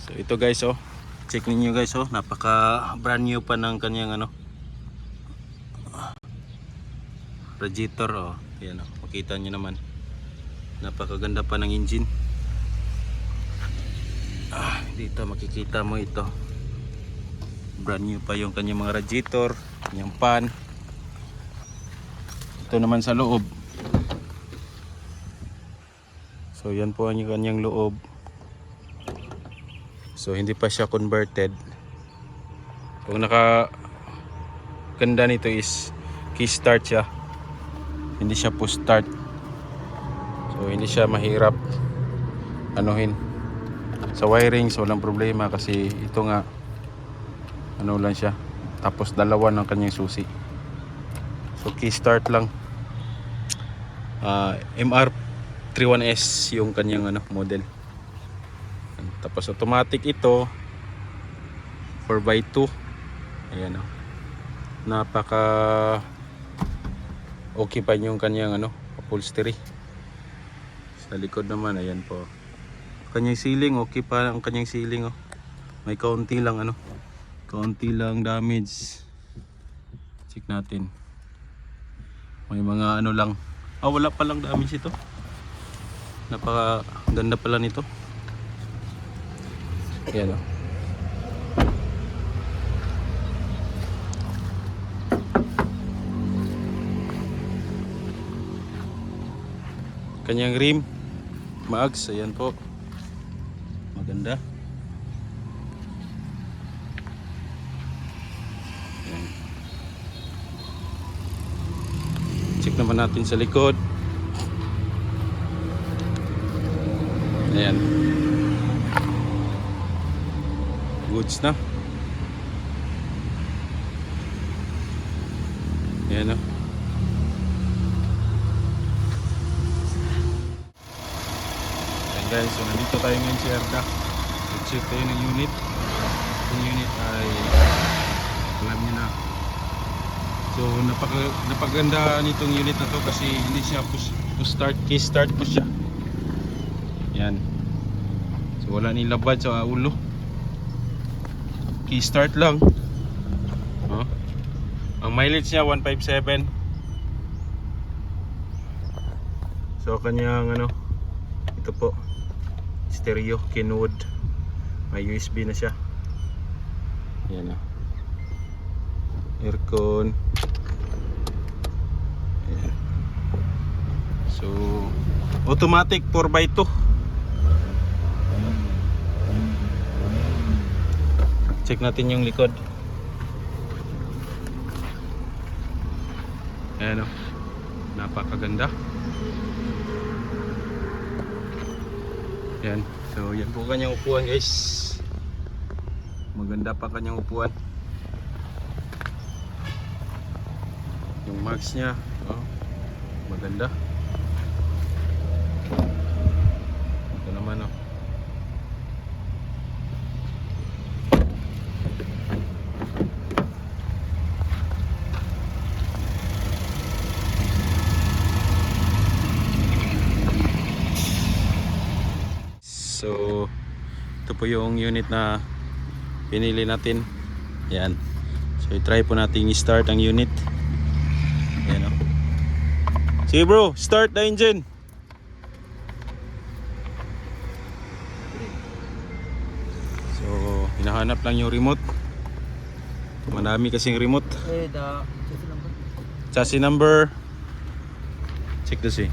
So ito guys, oh, check ninyo guys, oh, napaka brand new pa ng kanyang ano, radiator, oh. Yan, oh, makita nyo naman, napakaganda pa ng engine. Dito makikita mo ito, brand new pa yung kanyang mga radiator, kanyang pan. Ito naman sa loob. So yan po ang kanyang loob. So hindi pa siya converted. So naka ganda nito is key start siya. Hindi siya push start. So hindi siya mahirap anuhin. Sa wiring so walang problema kasi ito nga ano lang siya. Tapos dalawa ng kanyang susi. So key start lang. MR31S yung kanyang ano model. Tapos automatic ito 4x2. Ayan, oh. Napaka okay pa yung kanyang ano upholstery. Sa likod naman ayan po. Kanyang ceiling okay pa ang kanyang ceiling, oh. May kaunti lang ano. Kaunti lang damage. Check natin. May mga ano lang. Wala pa lang damage ito. Napaka ganda pala nito. Ayan, oh. Kanyang rim maags, ayan po. Maganda. Ayan. Check naman natin sa likod. Ayan. Goods na. Ayan, oh. Ayan guys, so nandito tayo ngayon sa Erda. Check tayo ng unit. Yung unit ay alam nyo na. So napaganda nitong unit na to kasi hindi siya push start, key start po siya. Yan. So wala ni labad sa ulo. Key start lang. Ang mileage niya 157. So kanyang ano, ito po stereo Kenwood. May USB na siya. Yan, oh. Aircon. Ayan. So automatic 4x2. Check natin yung likod. Ayan, oh. Napakaganda. Yan. So yan po kanyang upuan guys. Maganda pa kanyang upuan. Yung marks niya, oh, maganda. Ito naman, oh. So ito po yung unit na pinili natin. Yan. So i-try po natin i-start ang unit. Yan, oh. Sige bro, start the engine. So hinahanap lang yung remote. Marami kasing remote. Chassis number. Check to see.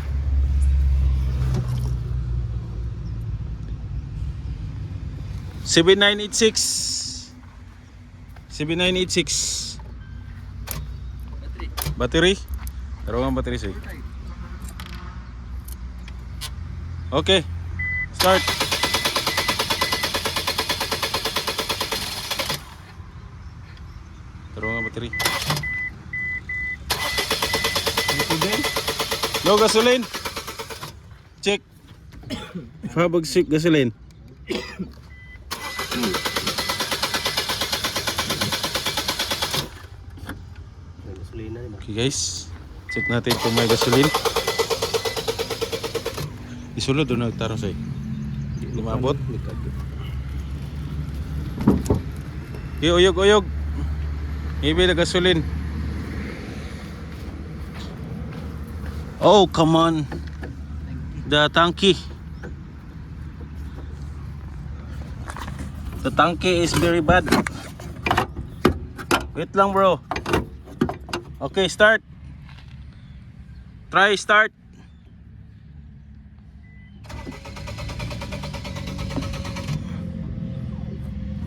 $7986. Battery. Taruhan battery sih. Okay. Start. Taruhan battery. No gasoline. Check. Fabagsik gasoline. Okay guys, check natin kung may gasoline. Isulod doon nagtaro sa'yo. Lumabot. Uyog-uyog. Ibil na gasolin. Oh, come on. The tanky. The tanky is very bad. Wait lang, bro. Okay, start. Try start.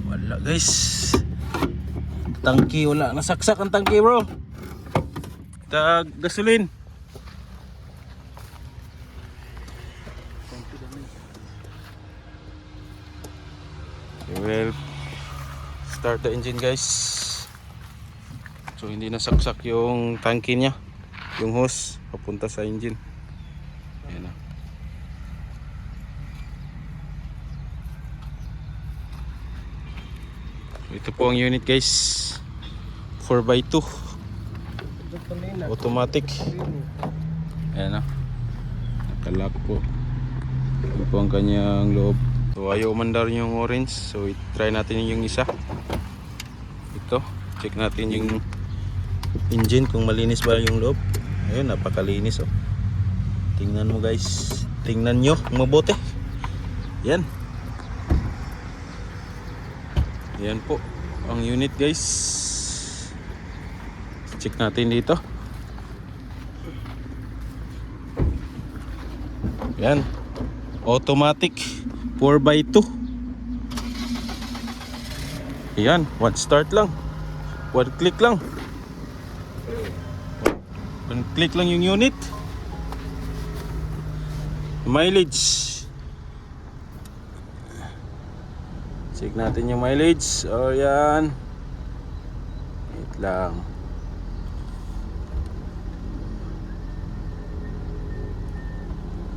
Wala, guys. Tangki wala. Nasaksak ang tangki, bro. Tag gasolin. Okay, well, start the engine, guys. So hindi nasaksak yung tangki niya, yung hose papunta sa engine. Ayan na. Ito po ang unit, guys. 4x2 automatic. Ayan na. Nakalak po. Ito po ang kanyang loob. So ayaw umandar yung orange. So try natin yung isa. Ito. Check natin yung engine kung malinis ba yung loob. Ayun, napakalinis, oh. Tingnan mo, guys. Tingnan nyo mabuti. Yan. Yan po ang unit, guys. Check natin dito. Yan. Automatic 4x2. Yan, one start lang. One click lang. One click lang yung unit. Mileage. Check natin yung mileage. O yan. Wait lang.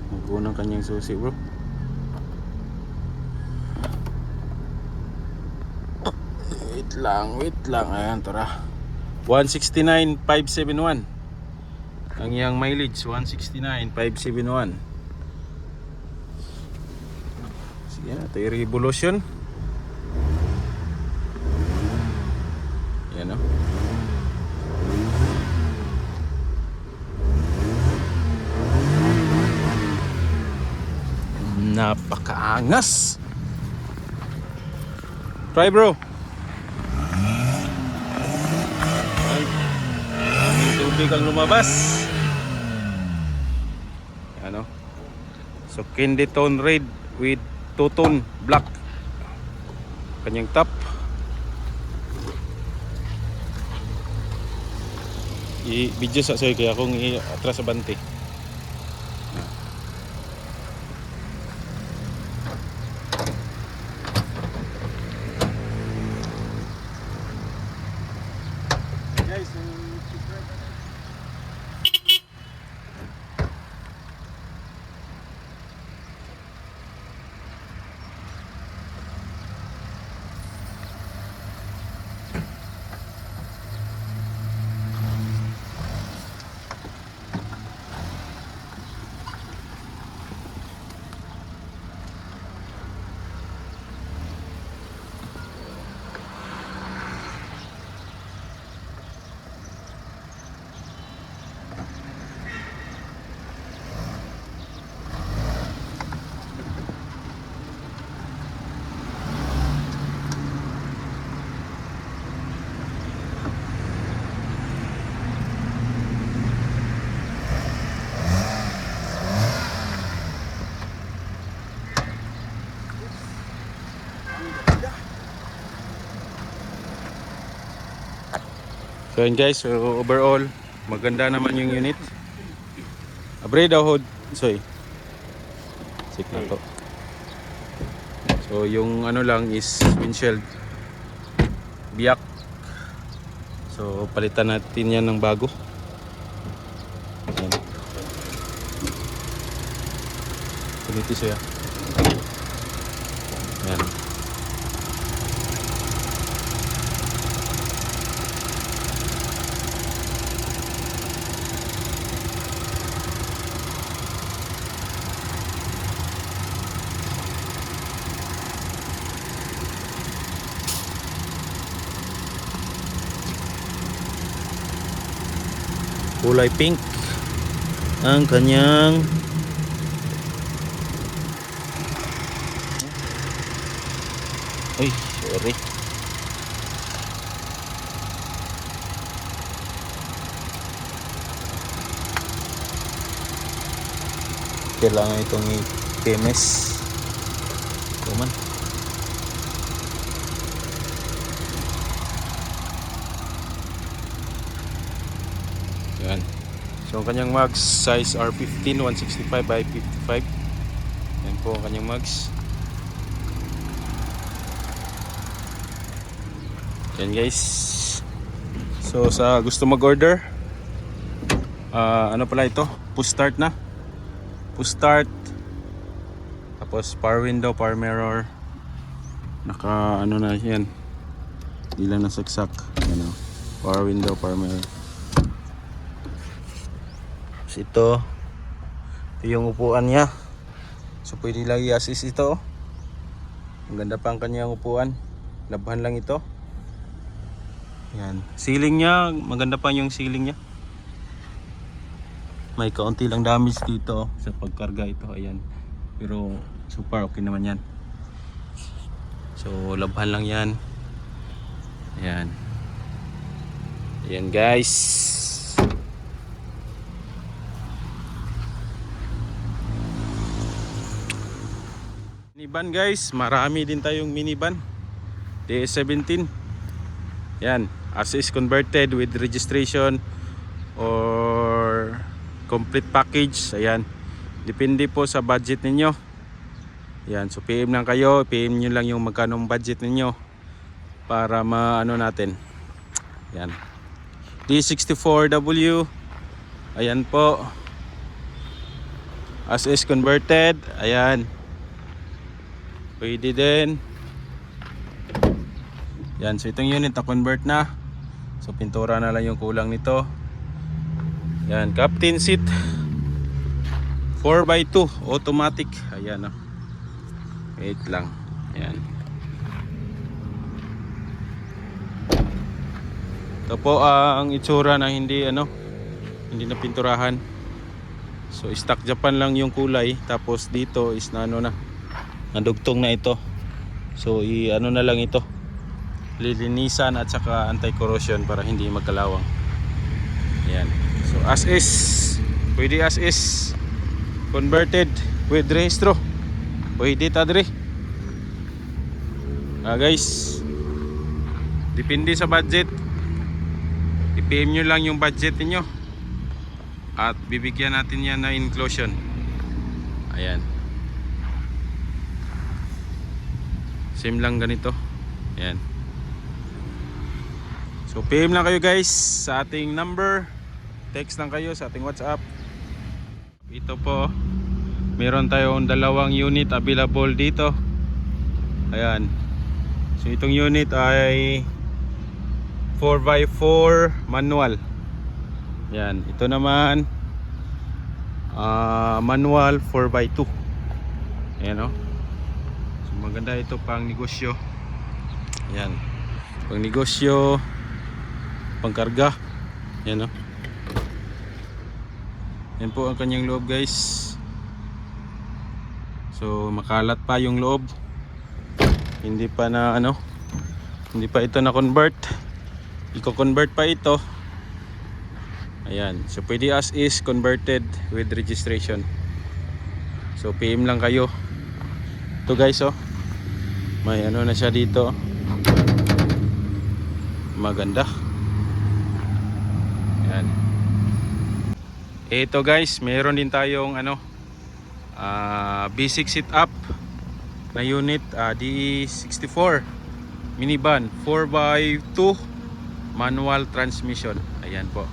Magbuo ng kanyang susi, bro. Wait lang. Ayan, tara. 169,571. Ang yang mileage 169,571. Sige na, ito yung revolution. Yan, o. Napakaangas. Try, bro. Tubig ang lumabas. Ano? So candy tone red with two-tone black. Kanyang top. I-video sa soy kaya kung i-atras sa bante. Guys, so yun, guys, so overall maganda naman yung unit. Abre daw hod. Soy. Sik na to. So yung ano lang is windshield biyak. So palitan natin yan ng bago. Ayan. Ganito siya. Ayan. kulay pink ang kanyang sorry. Kailangan itong i-PMS. Kuman. Yan. So ang kanyang mags size R15 165 by 55. Yan po ang kanyang mags. Yan guys. So sa gusto mag-order, ano pala ito? Push start na. Push start. Tapos power window, power mirror. Naka ano na yan. Hindi lang nasaksak. Yan o. Power window, power mirror. Tapos ito yung upuan niya. So pwede lang i-assist ito. Ang ganda pa ang kanyang upuan. Labhan lang ito. Yan. Ceiling niya, maganda pa yung ceiling niya. May kaunti lang damage dito sa pagkarga ito. Ayan. Pero super okay naman yan. So labhan lang yan. Ayan. Ayan guys. Minivan guys. Marami din tayong minivan. DS17. Yan. As is converted with registration or complete package. Ayan. Depende po sa budget ninyo. Yan. So PM lang kayo. PM nyo lang yung magkano budget ninyo para maano natin. Yan. D64W. Ayan po. As is converted. Ayan. Pwede din. Yan. So itong unit na convert na. So pintura na lang yung kulang nito. Yan. Captain seat 4x2 automatic. Ayan o. Wait lang. Ayan. Ito po ang itsura na hindi na pinturahan. So stock Japan lang yung kulay. Tapos dito is na nadugtong na ito. So na lang ito. Lilinisan at saka anti-corrosion para hindi magkalawang. Ayan. So as is. Pwede as is. Converted with rehistro. Pwede tadri. Guys. Depende sa budget. I-PM nyo lang yung budget niyo. At bibigyan natin yan na inclusion. Ayan. Same lang ganito. Ayan. So PM lang kayo guys sa ating number. Text lang kayo sa ating WhatsApp. Ito po. Meron tayong dalawang unit available dito. Ayan. So itong unit ay 4x4 manual. Ayan. Ito naman manual 4x2. Ayan o. So maganda ito pang negosyo. Ayan. Pang negosyo, pangkarga. Yan o. Yan po ang kanyang loob guys. So makalat pa yung loob. Hindi pa hindi pa ito na convert. Iko-convert pa ito. Ayan. So pwede as is converted with registration. So PM lang kayo. Ito guys oh. May na siya dito. Maganda. Ayan. Ito guys, meron din tayong basic setup na unit D64 minivan 4x2 manual transmission. Ayan po.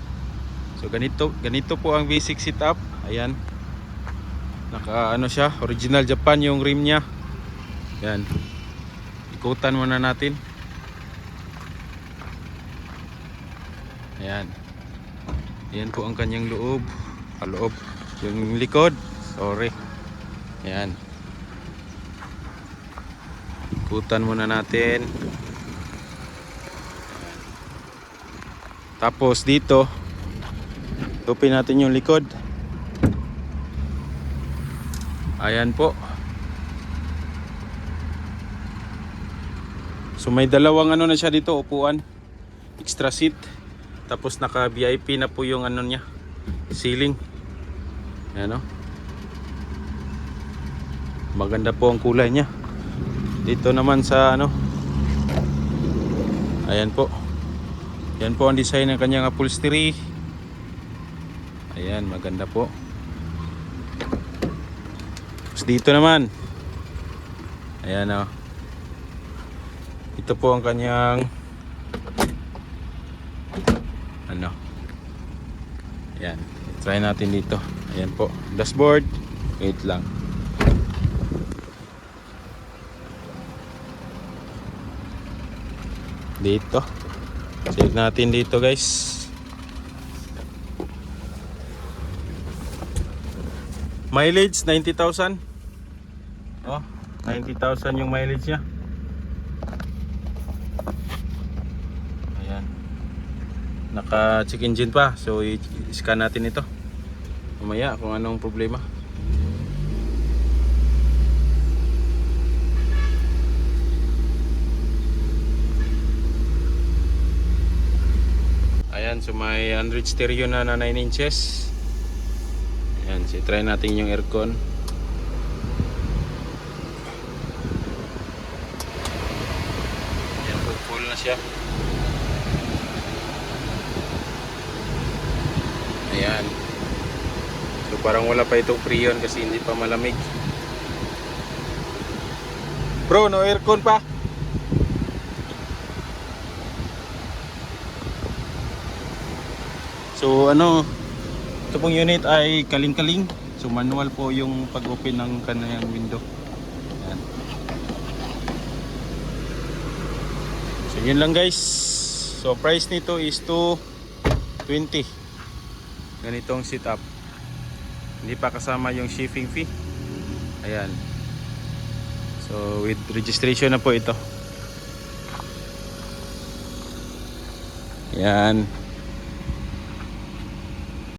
So ganito po ang basic setup. Ayan. Naka siya, original Japan yung rim niya. Ayan. Ikutan muna natin. Ayan. Ayan po ang kanyang loob. Loob. Yung likod. Sorry. Ayan. Ikutan muna natin. Ayan. Tapos dito Open natin yung likod. Ayan po. So may dalawang ano na siya dito, upuan. Extra seat. Tapos naka VIP na po yung ano niya, ceiling. Ayan o. Maganda po ang kulay niya. Dito naman sa ano. Ayan po. Yan po ang design ng kanyang upholstery. Ayan, maganda po. Tapos dito naman. Ayan o. Ito po ang kanyang ano. Ayan. Try natin dito. Ayan po. Dashboard. Wait lang. Dito. Check natin dito guys. Mileage 90,000. Oh, 90,000 yung mileage niya. Ayan. Naka check engine pa. So i-scan natin ito. Mamaya kung anong problema. Ayan, so may Android stereo na 9 inches. Ayan, so try natin yung aircon. Ayan, full na siya. Ayan. So parang wala pa itong freon kasi hindi pa malamig. Bro, no aircon pa? So ano, ito pong unit ay kaling-kaling. So manual po yung pag-open ng kanayang window. Ayan. So yun lang guys. So price nito is 220. Ganitong setup. Hindi pa kasama yung shipping fee. Ayan. So with registration na po ito. Ayan.